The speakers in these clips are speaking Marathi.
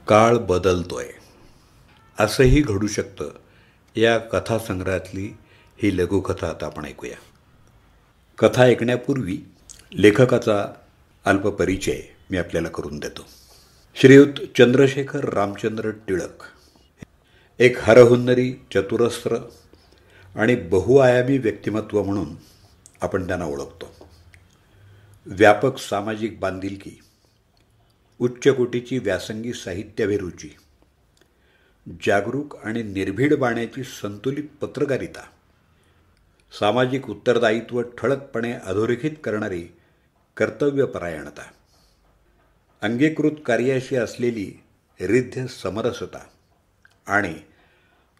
काळ बदलतोय असंही घडू शकतं. या कथासंग्रहातली ही लघुकथा आता आपण ऐकूया. कथा ऐकण्यापूर्वी लेखकाचा अल्प परिचय मी आपल्याला करून देतो. श्रीयुत चंद्रशेखर रामचंद्र टिळक एक हरहुन्नरी, चतुरस्र आणि बहुआयामी व्यक्तिमत्व म्हणून आपण त्यांना ओळखतो. व्यापक सामाजिक बांधिलकी, उच्च कोटीची व्यासंगी साहित्याभिरुची, जागरूक आणि निर्भीड बाण्याची संतुलित पत्रकारिता, सामाजिक उत्तरदायित्व ठळकपणे अधोरेखित करणारी कर्तव्यपरायणता, अंगीकृत कार्याशी असलेली रिद्ध समरसता आणि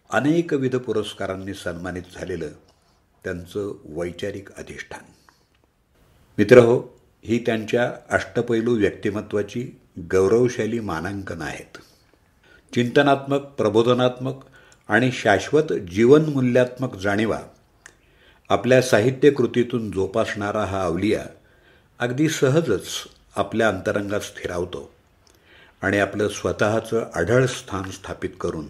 अनेकविध पुरस्कारांनी सन्मानित झालेलं त्यांचं वैचारिक अधिष्ठान. मित्रहो, ही त्यांच्या अष्टपैलू व्यक्तिमत्वाची गौरवशाली मानांकनं आहेत. चिंतनात्मक, प्रबोधनात्मक आणि शाश्वत जीवनमूल्यात्मक जाणीवा आपल्या साहित्यकृतीतून जोपासणारा हा अवलिया अगदी सहजच आपल्या अंतरंगात स्थिरावतो आणि आपलं स्वतःचं अढळ स्थान स्थापित करून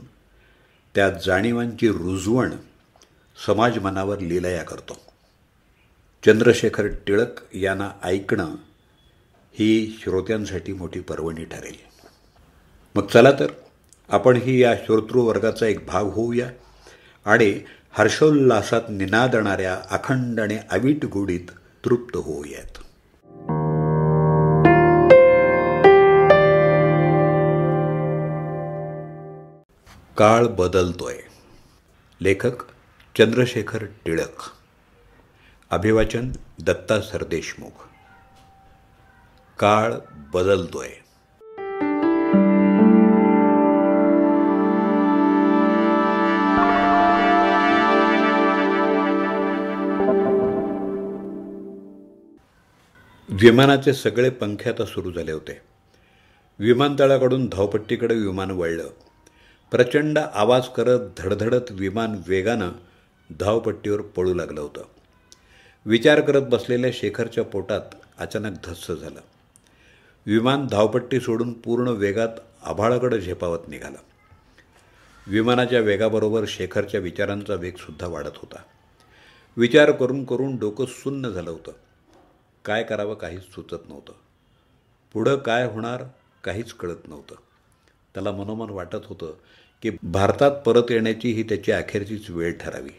त्या जाणीवांची रुजवण समाज मनावर लीलया करतो. चंद्रशेखर टिळक यांना ऐकणं ही श्रोत्यांसाठी मोठी पर्वणी ठरेल. मग चला तर आपणही या श्रोतृवर्गाचा एक भाग होऊया आणि हर्षोल्लासात निनादणाऱ्या अखंड आणि अवीट गोडीत तृप्त होऊयात. काळ बदलतोय. लेखक चंद्रशेखर टिळक. अभिवाचन दत्ता सरदेशमुख. काळ बदलतोय. विमानाचे सगळे पंखे आता सुरू झाले होते. विमानतळाकडून धावपट्टीकडे विमान वळलं. प्रचंड आवाज करत धडधडत विमान वेगानं धावपट्टीवर पळू लागलं होतं. विचार करत बसलेल्या शेखरच्या पोटात अचानक धस्स झालं. विमान धावपट्टी सोडून पूर्ण वेगात आभाळाकडे झेपावत निघालं. विमानाच्या वेगाबरोबर शेखरच्या विचारांचा वेगसुद्धा वाढत होता. विचार करून करून डोकं सुन्न झालं होतं. काय करावं काहीच सुचत नव्हतं. पुढं काय होणार काहीच कळत नव्हतं. त्याला मनोमन वाटत होतं की भारतात परत येण्याची ही त्याची अखेरचीच वेळ ठरावी.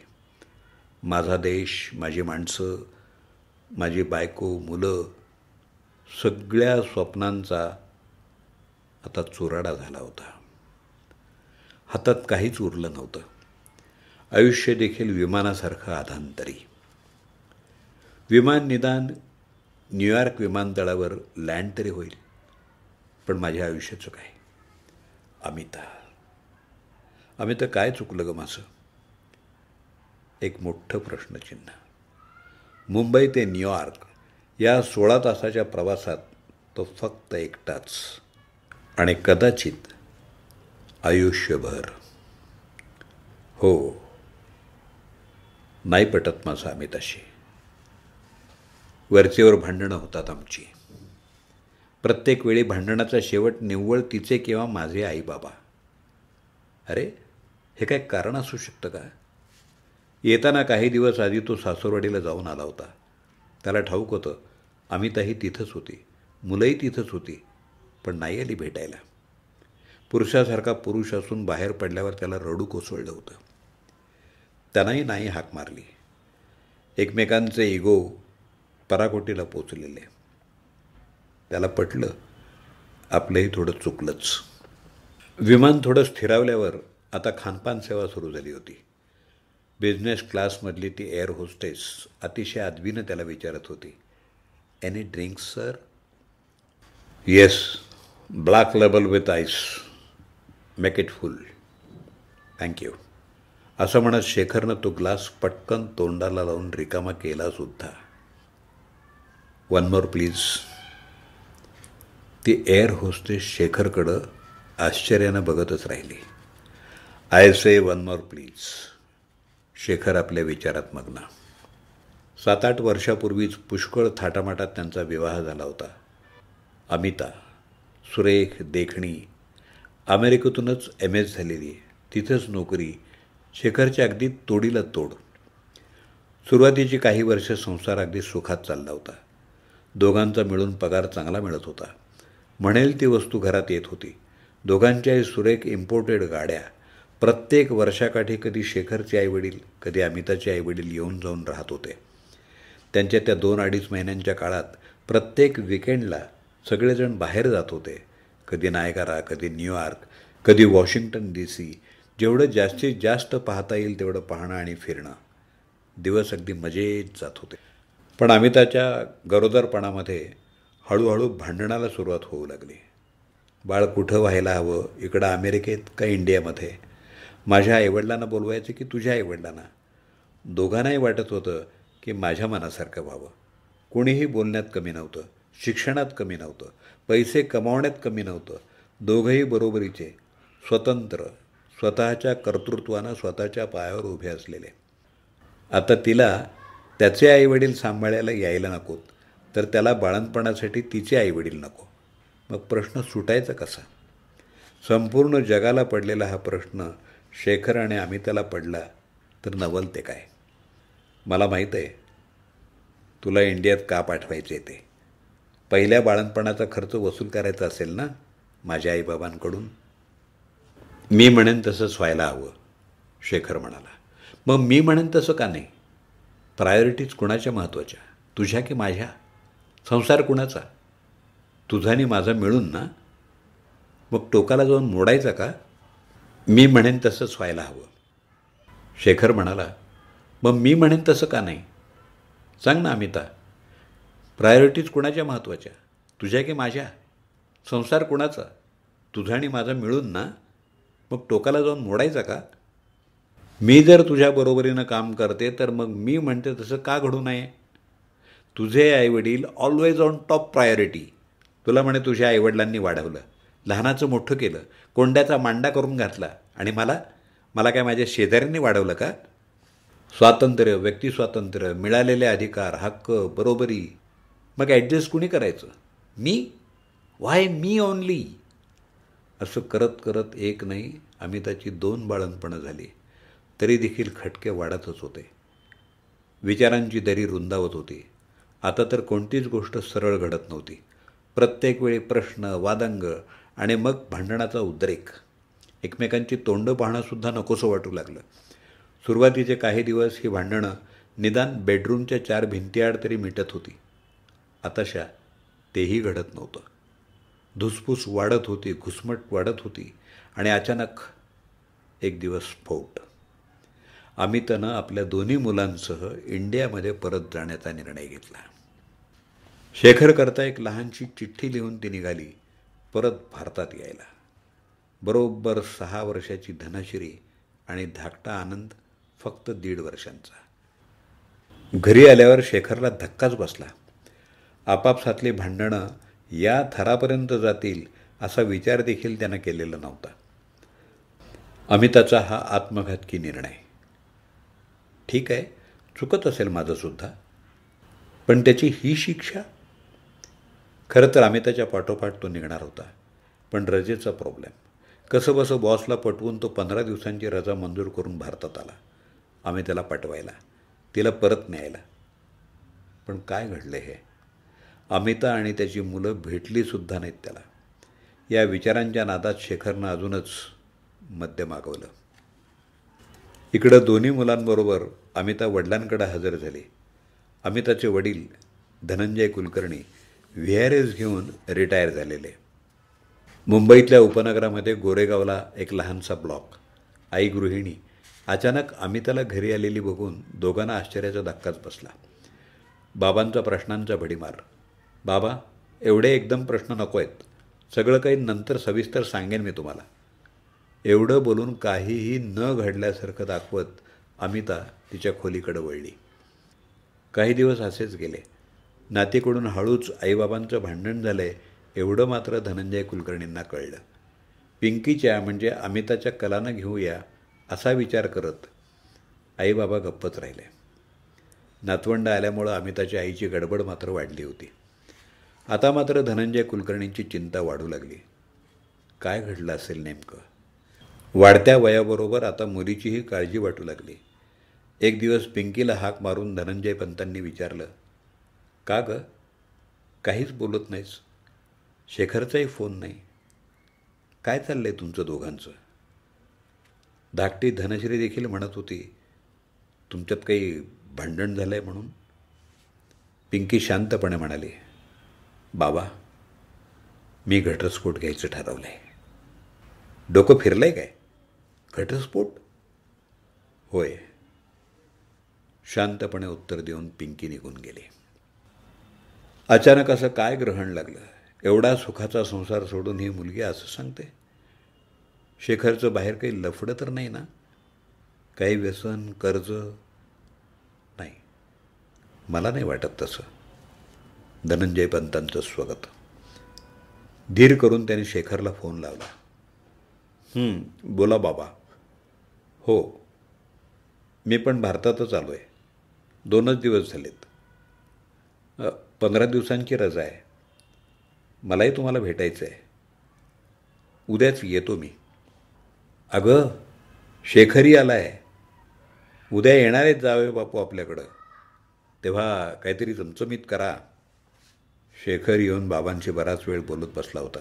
माझा देश, माझी माणसं, माझी बायको, मुलं, सगळ्या स्वप्नांचा आता चुराडा झाला होता. हातात काहीच उरलं नव्हतं. आयुष्य देखील विमानासारखं अधांतरी. विमान निदान न्यूयॉर्क विमानतळावर लँड तरी होईल, पण माझ्या आयुष्याचं काय? अमिता काय चुकलं ग माझं? एक मोठं प्रश्नचिन्ह. मुंबई ते न्यूयॉर्क या 16 तासाच्या प्रवासात तो फक्त एकटाच आणि कदाचित आयुष्यभर. हो, नाही पटत माझं अमिताशी. वरचेवर भांडणं होतात आमची. प्रत्येक वेळी भांडणाचा शेवट निव्वळ तिचे किंवा माझे आई बाबा. अरे, हे काय कारण असू शकतं का? येताना काही दिवस आधी तो सासूरवाडीला जाऊन आला होता. त्याला ठाऊक होतं अमिताही तिथंच होती, मुलंही तिथंच होती, पण नाही आली भेटायला. पुरुषासारखा पुरुष असून बाहेर पडल्यावर त्याला रडू कोसळलं होतं. त्यानंही नाही हाक मारली. एकमेकांचे इगो पराकोटीला पोचलेले. त्याला पटलं आपलंही थोडं चुकलंच. विमान थोडं स्थिरावल्यावर आता खानपान सेवा सुरू झाली होती. बिझनेस क्लासमधली ती एअर होस्टेस अतिशय आदबीनं त्याला विचारत होती, any drinks sir? Yes, black label with ice, make it full, thank you. असं म्हणत शेखरनं तो ग्लास पटकन तोंडाला लावून रिकामा केलासुद्धा. One more please. ती एअर होस्टेस शेखरकडं आश्चर्यानं बघतच राहिली. I say one more please. Shekhar आपल्या विचारात मग्न. 7-8 वर्षापूर्वीच पुष्कळ थाटामाटात त्यांचा विवाह झाला होता. अमिता सुरेख, देखणी अमेरिकेतूनच MS झालेली, तिथंच नोकरी, शेखरच्या अगदी तोडीला तोड. सुरुवातीची काही वर्ष संसार अगदी सुखात चालला होता. दोघांचा मिळून पगार चांगला मिळत होता. म्हणेल ती वस्तू घरात येत होती. दोघांच्याही सुरेख इम्पोर्टेड गाड्या. प्रत्येक वर्षाकाठी कधी शेखरचे आईवडील, कधी अमिताचे आईवडील येऊन जाऊन राहत होते. त्यांच्या त्या 2-2.5 महिन्यांच्या काळात प्रत्येक विकेंडला सगळेजण बाहेर जात होते. कधी नायगारा, कधी न्यूयॉर्क, कधी वॉशिंग्टन DC. जेवढं जास्तीत जास्त पाहता येईल तेवढं पाहणं आणि फिरणं. दिवस अगदी मजेत जात होते. पण अमिताच्या गरोदरपणामध्ये हळूहळू भांडणाला सुरुवात होऊ लागली. बाळ कुठं व्हायला हवं, इकडं अमेरिकेत का इंडियामध्ये? माझ्या आईवडिलांना बोलवायचं की तुझ्या आईवडिलांना? दोघांनाही वाटत होतं की माझ्या मनासारखं व्हावं. कोणीही बोलण्यात कमी नव्हतं, शिक्षणात कमी नव्हतं, पैसे कमावण्यात कमी नव्हतं. दोघंही बरोबरीचे, स्वतंत्र, स्वतःच्या कर्तृत्वानं स्वतःच्या पायावर उभे असलेले. आता तिला त्याचे आईवडील सांभाळायला यायला नकोत, तर त्याला बाळंतपणासाठी तिचे आईवडील नको. मग प्रश्न सुटायचा कसा? संपूर्ण जगाला पडलेला हा प्रश्न शेखर आणि अमिताला पडला तर नवल ते काय? मला माहीत आहे तुला इंडियात का पाठवायचे ते. पहिल्या बाळंतपणाचा खर्च वसूल करायचा असेल ना माझ्या आईबाबांकडून. मी म्हणेन तसंच व्हायला हवं, शेखर म्हणाला. मग मी म्हणेन तसं का नाही? प्रायोरिटीज कुणाच्या महत्त्वाच्या, तुझ्या की माझ्या? संसार कुणाचा? तुझा आणि माझा मिळून ना. मग टोकाला जाऊन मोडायचा का? मी म्हणेन तसंच व्हायला हवं, शेखर म्हणाला. मग मी म्हणेन तसं का नाही? सांग ना अमिता. प्रायोरिटीज कुणाच्या महत्त्वाच्या, तुझ्या की माझ्या? संसार कुणाचा? तुझा आणि माझा मिळून ना. मग टोकाला जाऊन मोडायचा का? मी जर तुझ्या बरोबरीनं काम करते तर मग मी म्हणते तसं का घडू नये? तुझे आईवडील ऑलवेज ऑन टॉप प्रायोरिटी. तुला म्हणे तुझ्या आईवडिलांनी वाढवलं, लहानाचं मोठं केलं, कोंड्याचा मांडा करून घातला. आणि मला काय माझ्या शेजाऱ्यांनी वाढवलं का? स्वातंत्र्य, व्यक्तिस्वातंत्र्य, मिळालेले अधिकार, हक्क, बरोबरी. मग ॲडजस्ट कुणी करायचं? मी? व्हाय मी ओनली? असं करत करत एक नाही अमिताची 2 बाळंतपणं झाली. तरी देखील खटके वाढतच होते. विचारांची दरी रुंदावत होती. आता तर कोणतीच गोष्ट सरळ घडत नव्हती. प्रत्येक वेळी प्रश्न, वादंग आणि मग भांडणाचा उद्रेक. एकमेकांची तोंडं पाहणंसुद्धा नकोसं वाटू लागलं. सुरुवातीचे काही दिवस ही भांडणं निदान बेडरूमच्या 4 भिंतीआड तरी मिटत होती. आताशा तेही घडत नव्हतं. धुसफूस वाढत होती, घुसमट वाढत होती. आणि अचानक एक दिवस स्फोट. अमितानं आपल्या 2 मुलांसह इंडियामध्ये परत जाण्याचा निर्णय घेतला. शेखरकरता एक लहानशी चिठ्ठी लिहून ती निघाली परत भारतात यायला. बरोबर 6 वर्षाची धनश्री आणि धाकटा आनंद फक्त 1.5 वर्षांचा. घरी आल्यावर शेखरला धक्काच बसला. आपापसातली भांडणं या थरापर्यंत जातील असा विचार देखील त्यानं केलेला नव्हता. अमिताचा हा आत्मघातकी निर्णय. ठीक आहे, चुकत असेल माझंसुद्धा, पण त्याची ही शिक्षा? खरं तर अमिताच्या पाठोपाठ तो निघणार होता. पण रजेचा प्रॉब्लेम. कसंबसं बॉसला पटवून तो 15 दिवसांची रजा मंजूर करून भारतात आला. अमिताला पाठवायला, तिला परत न्यायला. पण काय घडले हे? अमिता आणि त्याची मुलं भेटलीसुद्धा नाहीत त्याला. या विचारांच्या नादात शेखरनं अजूनच मद्य मागवलं. इकडं 2 मुलांबरोबर अमिता वडिलांकडे हजर झाली. अमिताचे वडील धनंजय कुलकर्णी VRS घेऊन रिटायर झालेले. मुंबईतल्या उपनगरामध्ये गोरेगावला एक लहानसा ब्लॉक. आई गृहिणी. अचानक अमिताला घरी आलेली बघून दोघांना आश्चर्याचा धक्काच बसला. बाबांचा प्रश्नांचा भडीमार. बाबा, एवढे एकदम प्रश्न नको आहेत. सगळं काही नंतर सविस्तर सांगेन मी तुम्हाला. एवढं बोलून काहीही न घडल्यासारखं दाखवत अमिता तिच्या खोलीकडे वळली. काही दिवस असेच गेले. नातीकडून हळूच आईबाबांचं भांडण झालंय एवढं मात्र धनंजय कुलकर्णींना कळलं. पिंकीच्या म्हणजे अमिताच्या कलानं घेऊया असा विचार करत आईबाबा गप्पच राहिले. नातवंड आल्यामुळं अमिताच्या आईची गडबड मात्र वाढली होती. आता मात्र धनंजय कुलकर्णींची चिंता वाढू लागली. काय घडलं असेल नेमकं. वाढत्या वयाबरोबर आता मुलीचीही काळजी वाटू लागली. एक दिवस पिंकीला हाक मारून धनंजय पंतांनी विचारलं, का गं, काहीच बोलत नाहीस? शेखरचाही फोन नाही. काय चाललंय तुमचं दोघांचं? धाकटी धनश्री देखील म्हणत होती, तुमच्यात काही भांडण झालं आहे म्हणून. पिंकी शांतपणे म्हणाली, बाबा, मी घटस्फोट घ्यायचं ठरवलं आहे. डोकं फिरलंय काय? घटस्फोट? होय, शांतपणे उत्तर देऊन पिंकी निघून गेली. अचानक असं काय ग्रहण लागलं? एवढा सुखाचा संसार सोडून ही मुलगी असं सांगते. शेखरचं बाहेर काही लफडं तर नाही ना? काही व्यसन, कर्ज? नाही, मला नाही वाटत तसं. धनंजय पंतांचं स्वागत. धीर करून त्याने शेखरला फोन लावला. बोला बाबा. हो, मी पण भारतातच आलो आहे. 2च दिवस झालेत. 15 दिवसांची रजा आहे. मलाही तुम्हाला भेटायचं आहे. उद्याच येतो मी. अगं, शेखरही आला आहे. उद्या येणार आहेत जावे बापू आपल्याकडं. तेव्हा काहीतरी चमचमीत करा. शेखर येऊन बाबांशी बराच वेळ बोलत बसला होता.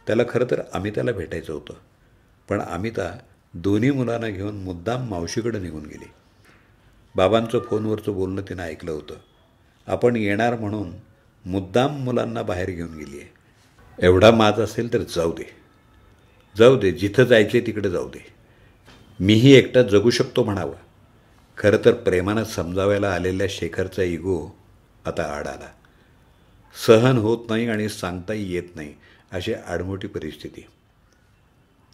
त्याला खरं तर अमिताला भेटायचं होतं, पण अमिता दोन्ही मुलांना घेऊन मुद्दाम मावशीकडे निघून गेली. बाबांचं फोनवरचं बोलणं तिनं ऐकलं होतं. आपण येणार म्हणून मुद्दाम मुलांना बाहेर घेऊन गेली आहे. एवढा माज असेल तर जाऊ दे, जाऊ दे, जिथं जायचे तिकडे जाऊ दे. मीही एकटा जगू शकतो म्हणावं. खरं तर प्रेमानं समजावायला आलेल्या शेखरचा इगो आता आड आला. सहन होत नाही आणि सांगताही येत नाही अशी आडमोठी परिस्थिती.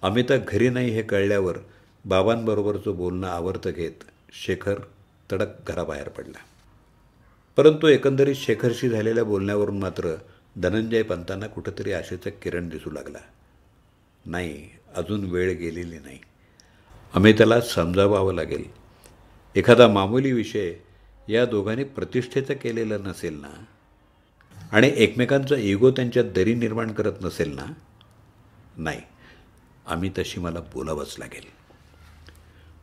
अमिता घरी नाही हे कळल्यावर बाबांबरोबरचं बोलणं आवर्त घेत शेखर तडक घराबाहेर पडला. परंतु एकंदरीत शेखरशी झालेल्या बोलण्यावरून मात्र धनंजय पंतांना कुठंतरी आशेचा किरण दिसू लागला. नाही, अजून वेळ गेलेली नाही. अमिताला समजावावं लागेल. एखादा मामूली विषय या दोघांनी प्रतिष्ठेचा केलेला नसेल ना, आणि एकमेकांचा इगो त्यांच्यात दरी निर्माण करत नसेल ना. नाही, अमिताशी मला बोलावंच लागेल.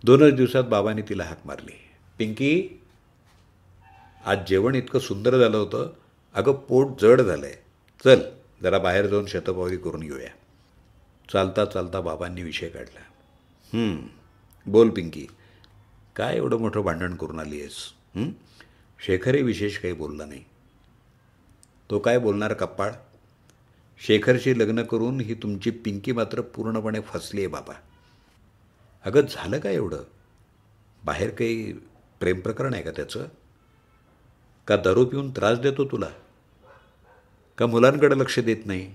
2च दिवसात बाबांनी तिला हाक मारली. पिंकी, आज जेवण इतकं सुंदर झालं होतं. अगं, पोट जड झालंय. चल जरा बाहेर जाऊन शतपावली करून येऊया. चालता चालता बाबांनी विषय काढला. बोल पिंकी, काय एवढं मोठं भांडण करून आली आहेस? शेखरही विशेष काही बोलला नाही. तो काय बोलणार कप्पाळ. शेखरशी लग्न करून ही तुमची पिंकी मात्र पूर्णपणे फसली आहे बाबा. अगं, झालं काय एवढं? बाहेर काही प्रेमप्रकरण आहे का त्याचं? का दारू पिऊन त्रास देतो तुला? का मुलांकडे लक्ष देत नाही?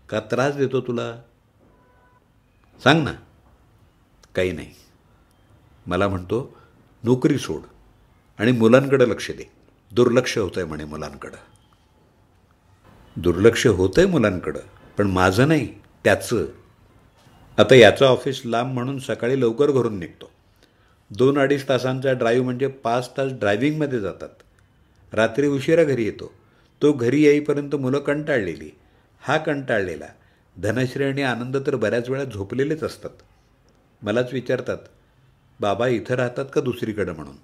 का त्रास देतो तुला? सांग ना. काही नाही. मला म्हणतो नोकरी सोड आणि मुलांकडे लक्ष दे. दुर्लक्ष होतंय म्हणे मुलांकडं. दुर्लक्ष होतंय मुलांकडं, पण माझं नाही, त्याचं. आता याचं ऑफिस लांब म्हणून सकाळी लवकर घरून निघतो. 2-2.5 तासांचा ड्राईव्ह म्हणजे 5 तास ड्रायव्हिंगमध्ये जातात. रात्री उशिरा घरी येतो. तो घरी येईपर्यंत मुलं कंटाळलेली, हा कंटाळलेला. धनश्री आणि आनंद तर बऱ्याच वेळा झोपलेलेच असतात. मलाच विचारतात, बाबा इथं राहतात का दुसरीकडं म्हणून.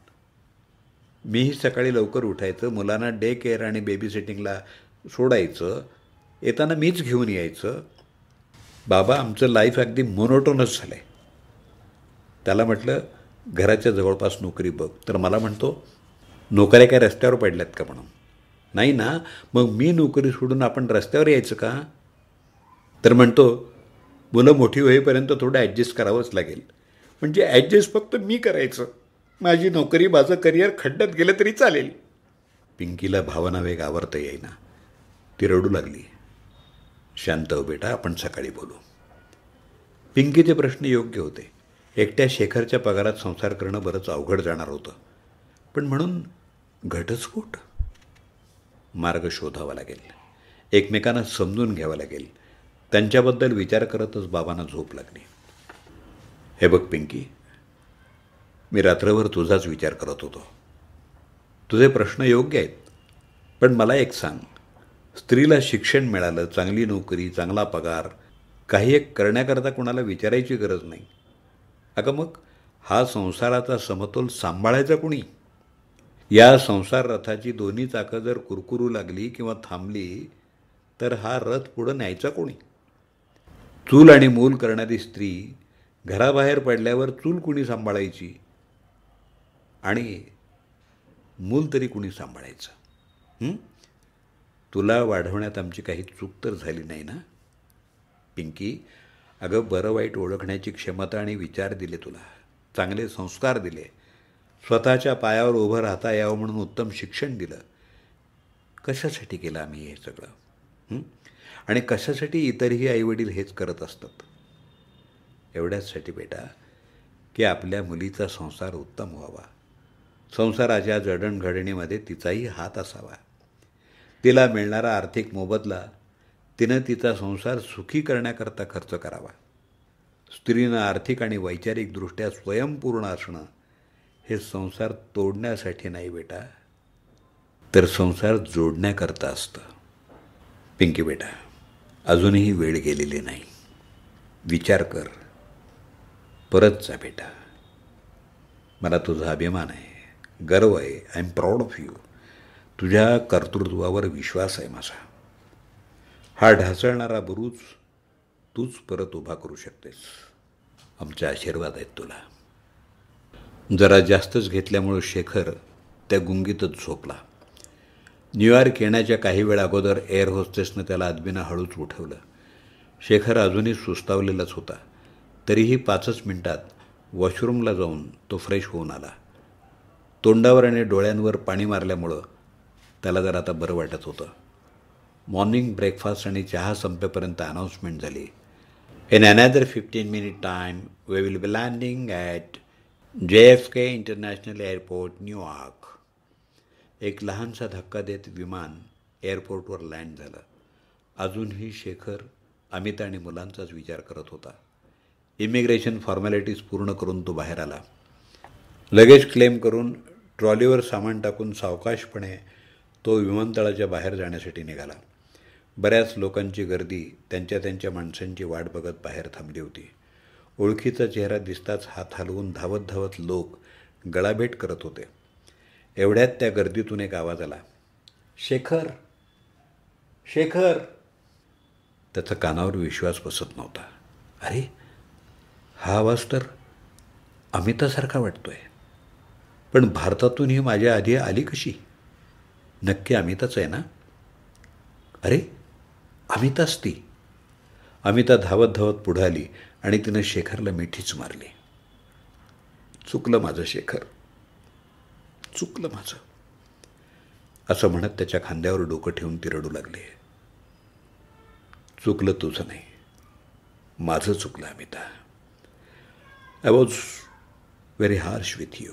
मीही सकाळी लवकर उठायचं, मुलांना डे केअर आणि बेबी सिटिंगला सोडायचं, येताना मीच घेऊन यायचं. बाबा, आमचं लाईफ अगदी मोनोटोनच झालं आहे. त्याला म्हटलं घराच्या जवळपास नोकरी बघ, तर मला म्हणतो नोकऱ्या काय रस्त्यावर पडल्यात का म्हणून. नाही ना, मग मी नोकरी सोडून आपण रस्त्यावर यायचं का? तर म्हणतो मुलं मोठी होईपर्यंत थोडं ॲडजस्ट करावंच लागेल. म्हणजे ॲडजस्ट फक्त मी करायचं, माझी नोकरी, माझं करिअर खड्ड्यात गेलं तरी चालेल. पिंकीला भावना वेग आवरता येईना. ती रडू लागली. शांत हो बेटा, आपण सकाळी बोलू. पिंकीचे प्रश्न योग्य होते. एकट्या शेखरच्या पगारात संसार करणं बरंच अवघड जाणार होतं. पण म्हणून घटस्फोट? मार्ग शोधावा लागेल. एकमेकांना समजून घ्यावं लागेल. त्यांच्याबद्दल विचार करतच बाबांना झोप लागली. हे बघ पिंकी, मी रात्रभर तुझाच विचार करत होतो. तुझे प्रश्न योग्य आहेत, पण मला एक सांग. स्त्रीला शिक्षण मिळालं, चांगली नोकरी, चांगला पगार, काही एक करण्याकरता कोणाला विचारायची गरज नाही. अगं मग हा संसाराचा समतोल सांभाळायचा कुणी? या संसार रथाची दोन्ही चाकं जर कुरकुरू लागली किंवा थांबली तर हा रथ पुढं न्यायचा कोणी? चूल आणि मूल करणारी स्त्री घराबाहेर पडल्यावर चूल कुणी सांभाळायची आणि मूल तरी कुणी सांभाळायचं? तुला वाढवण्यात आमची काही चूक तर झाली नाही ना पिंकी? अगं बरं वाईट ओळखण्याची क्षमता आणि विचार दिले तुला, चांगले संस्कार दिले, स्वतःच्या पायावर उभं राहता यावं म्हणून उत्तम शिक्षण दिलं. कशासाठी केलं आम्ही हे सगळं? आणि कशासाठी इतरही आईवडील हेच करत असतात? एवढ्याचसाठी बेटा की आपल्या मुलीचा संसार उत्तम व्हावा, संसाराच्या जडणघडणीमध्ये तिचाही हात असावा, तिला मिळणारा आर्थिक मोबदला तिनं तिचा संसार सुखी करण्याकरता खर्च करावा. स्त्रीनं आर्थिक आणि वैचारिकदृष्ट्या स्वयंपूर्ण असणं हे संसार तोडण्यासाठी नाही बेटा, तर संसार जोडण्याकरता असतं. पिंकी बेटा, अजूनही वेळ गेलेली नाही. विचार कर, परत जा बेटा. मला तुझा अभिमान आहे, गर्व आहे. I am proud of you. तुझ्या कर्तृत्वावर विश्वास आहे माझा. हा ढासळणारा बुरुज तूच परत उभा करू शकतेस. आमचे आशीर्वाद आहेत तुला. जरा जास्तच घेतल्यामुळं शेखर त्या गुंगीतच झोपला. न्यूयॉर्क येण्याच्या काही वेळ अगोदर एअर होस्टेसनं त्याला अदबीनं हळूच उठवलं. शेखर अजूनही सुस्तावलेलाच होता. तरीही 5च मिनिटात वॉशरूमला जाऊन तो फ्रेश होऊन आला. तोंडावर आणि डोळ्यांवर पाणी मारल्यामुळं त्याला जर आता बरं वाटत होतं. मॉर्निंग ब्रेकफास्ट आणि चहा संपेपर्यंत अनाऊन्समेंट झाली. In another 15 minute time we will be landing at JFK international airport, New York. एक लहानसा धक्का देत विमान एअरपोर्टवर लँड झालं. अजूनही शेखर अमित आणि मुलांचाच विचार करत होता. इमिग्रेशन फॉर्मॅलिटीज पूर्ण करून तो बाहेर आला. लगेज क्लेम करून ट्रॉलीवर सामान टाकून सावकाशपणे तो विमानतळाच्या बाहेर जाण्यासाठी निघाला. बऱ्याच लोकांची गर्दी त्यांच्या माणसांची वाट बघत बाहेर थांबली होती. ओळखीचा चेहरा दिसताच हात हलवून धावत धावत लोक गळाभेट करत होते. एवढ्यात त्या गर्दीतून एक आवाज आला, शेखर, शेखर. त्याचा कानावर विश्वास बसत नव्हता. अरे, हा आवाज तर अमितासारखा वाटतोय. पण भारतातून ही माझ्या आधी आली कशी? नक्की अमिताच आहे ना? अरे, अमिताच ती. अमिता धावत धावत पुढे आली आणि तिनं शेखरला मिठीच मारली. चुकलं माझं शेखर, चुकलं माझं, असं म्हणत त्याच्या खांद्यावर डोकं ठेवून ती रडू लागली. चुकलं तुझं नाही, माझं चुकलं Amita. I was very harsh with you.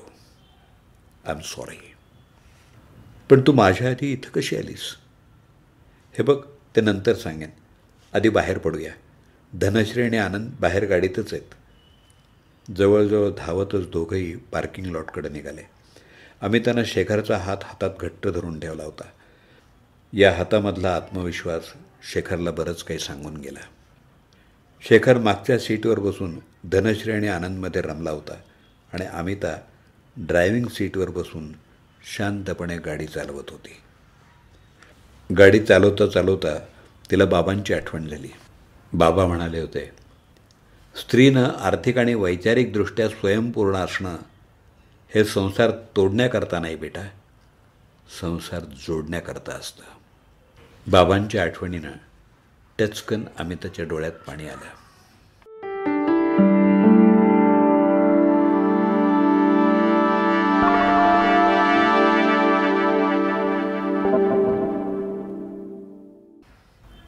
I am sorry. पण तू माझ्या आधी इथं कशी आलीस? हे बघ, ते नंतर सांगेन. आधी बाहेर पडूया. धनश्री आणि आनंद बाहेर गाडीतच आहेत. जवळजवळ धावतच दोघंही पार्किंग लॉटकडे निघाले. अमितानं शेखरचा हात हातात घट्ट धरून ठेवला होता. या हातामधला आत्मविश्वास शेखरला बरंच काही सांगून गेला. शेखर मागच्या सीटवर बसून धनश्री आणि आनंदमध्ये रमला होता आणि अमिता ड्रायव्हिंग सीटवर बसून शांतपणे गाडी चालवत होती. गाडी चालवता चालवता तिला बाबांची आठवण झाली. बाबा म्हणाले होते, स्त्रीनं आर्थिक आणि वैचारिकदृष्ट्या स्वयंपूर्ण असणं हे संसार तोडण्याकरता नाही बेटा, संसार जोडण्याकरता असतं. बाबांच्या आठवणीनं टचकन अमिताच्या डोळ्यात पाणी आलं.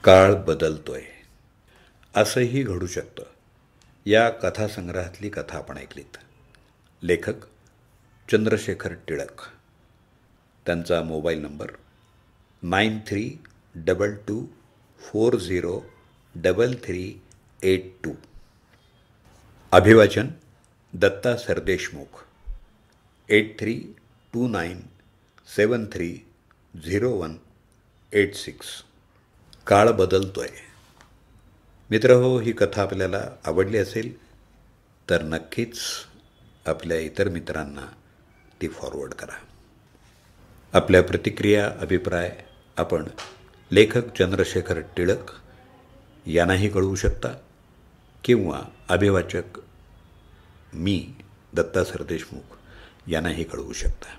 काळ बदलतोय, असंही घडू शकतं. या कथासंग्रहातली कथा आपण ऐकलीत. लेखक चंद्रशेखर टिळक. त्यांचा मोबाईल नंबर 9322403382. अभिवाचन दत्ता सरदेशमुख. 8329730186. काळ बदलतोय, मित्रहो, ही कथा आपल्याला आवडली असेल तर नक्कीच आपल्या इतर मित्रांना ती फॉरवर्ड करा. आपल्या प्रतिक्रिया, अभिप्राय आपण लेखक चंद्रशेखर टिळक यांनाही कळवू शकता किंवा अभिवाचक मी दत्ता सरदेशमुख यांनाही कळवू शकता.